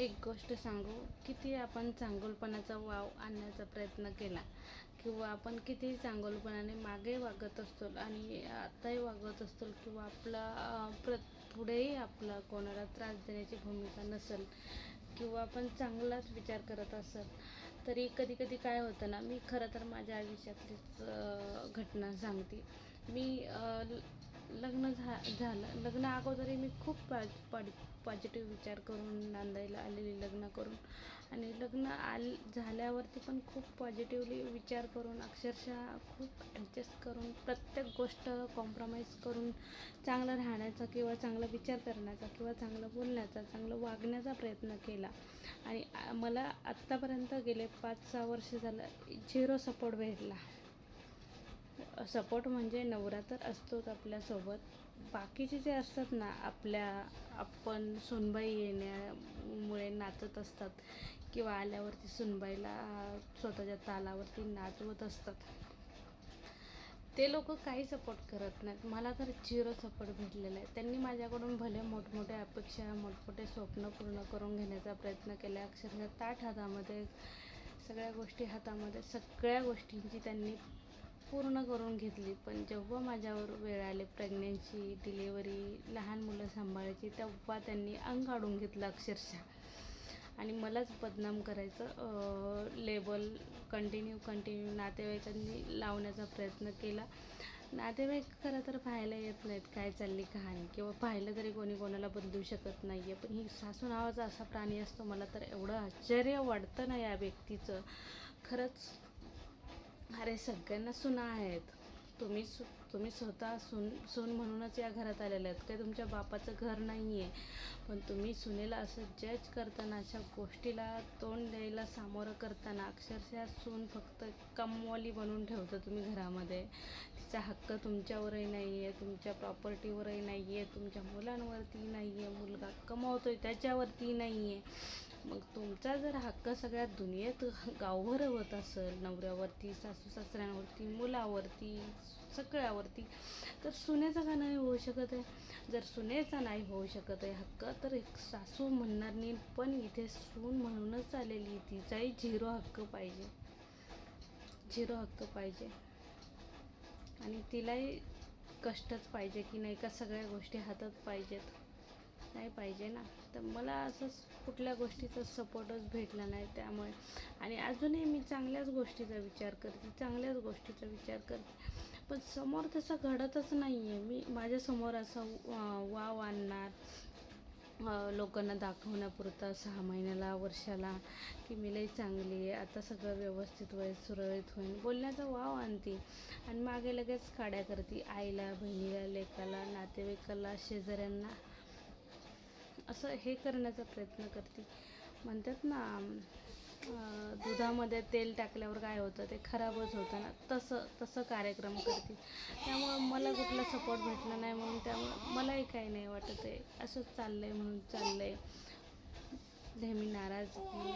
एक गोष्ट सांगू, किती आपण चांगुलपणाचा वाव आणण्याचा प्रयत्न केला किंवा आपण कितीही चांगुलपणाने मागे वागत असतो आणि आत्ताही वागत असतो किंवा पुढेही आपला कोणाला त्रास देण्याची भूमिका नसेल किंवा आपण चांगलाच विचार करत असेल तरी कधी कधी काय होतं ना, मी खरं तर माझ्या आयुष्यातलीच घटना सांगते. मी झालं लग्न अगोदरही मी खूप पॉझिटिव्ह विचार करून नांदायला आलेली, लग्न करून आणि झाल्यावरती पण खूप पॉझिटिव्हली विचार करून अक्षरशः खूप ॲडजस्ट करून प्रत्येक गोष्ट कॉम्प्रोमाइज करून चांगलं राहण्याचा किंवा चांगला विचार करण्याचा किंवा चांगलं बोलण्याचा, चांगलं वागण्याचा प्रयत्न केला. आणि मला आत्तापर्यंत गेले 5-6 वर्ष झालं 0 सपोर्ट भेटला. सपोर्ट म्हणजे नवरा तर असतोच आपल्यासोबत, बाकीचे जे असतात ना, आपण सुनबाई येण्यामुळे नाचत असतात किंवा आल्यावरती सुनबाईला स्वतःच्या तालावरती नाचवत असतात, ते लोक काही सपोर्ट करत नाहीत. मला तर 0 सपोर्ट भेटलेला आहे. त्यांनी माझ्याकडून भले मोठमोठ्या अपेक्षा, मोठमोठे स्वप्न पूर्ण करून घेण्याचा प्रयत्न केला. अक्षरशः ताठ हातामध्ये सगळ्या गोष्टींची त्यांनी पूर्ण करून घेतली. पण जेव्हा माझ्यावर वेळ आली प्रेग्नन्सी, डिलेवरी, लहान मुलं सांभाळायची, तेव्हा त्यांनी अंग काढून घेतलं अक्षरशः आणि मलाच बदनाम करायचं लेबल कंटिन्यू नातेवाईकांनी लावण्याचा प्रयत्न केला. नातेवाईक खरं तर पाहायला येत नाहीत काय चालली कहाणी, किंवा पाहिलं तरी कोणी कोणाला बदलू शकत नाही आहे. पण ही सासू नावाचा असा प्राणी असतो. मला तर एवढं आश्चर्य वाटतं ना या व्यक्तीचं, खरंच. अरे सगळ्यांना सुना आहेत. तुम्ही स्वतः सून म्हणूनच या घरात आलेल्या आहेत. काही तुमच्या बापाचं घर नाही आहे. पण तुम्ही सुनेला असं जज करताना, अशा गोष्टीला तोंड द्यायला सामोरं करताना, अक्षरशः सून फक्त कमवाली बनवून ठेवता तुम्ही घरामध्ये. तिचा हक्क तुमच्यावरही नाही आहे, तुमच्या प्रॉपर्टीवरही नाही आहे, तुमच्या मुलांवरती नाही आहे, मुलगा कमावतोय त्याच्यावरती नाही आहे. मग तुमचा जर हक्क सगळ्या दुनियेत गावभर होत असेल, नवऱ्यावरती, सासू सासऱ्यांवरती, मुलावरती, सगळ्यावरती, तर सुनेचा का नाही होऊ शकत आहे? जर सुनेचा नाही होऊ शकत आहे हक्क, तर एक सासू म्हणणार नाही. पण इथे सून म्हणूनच आलेली, तिचाही 0 हक्क पाहिजे, 0 हक्क पाहिजे. आणि तिलाही कष्टच पाहिजे की नाही का, सगळ्या गोष्टी हातात पाहिजेत? नाही पाहिजे ना. तर मला असंच कुठल्या गोष्टीचा सपोर्टच भेटला नाही. त्यामुळे आणि अजूनही मी चांगल्याच गोष्टीचा विचार करते, पण समोर तसं घडतच नाही आहे. मी माझ्यासमोर असं वाव आणणार, लोकांना दाखवण्यापुरतं 6 महिन्याला, वर्षाला, की मी लई चांगली आहे, आता सगळं व्यवस्थित होईल, सुरळीत होईल, बोलण्याचा वाव आणते आणि मागे लगेच काड्या करते आईला, बहिणीला, लेकाला, नातेवाईकाला, शेजाऱ्यांना, असं हे करण्याचा प्रयत्न करते. म्हणतात ना, दुधामध्ये तेल टाकल्यावर काय होतं, ते खराबच होतं ना, तसं कार्यक्रम करते. त्यामुळं मला कुठला सपोर्ट भेटला नाही, म्हणून त्यामुळं मलाही काही नाही वाटत आहे. असंच चाललं आहे म्हणून चाललं आहे. नेहमी नाराजगी,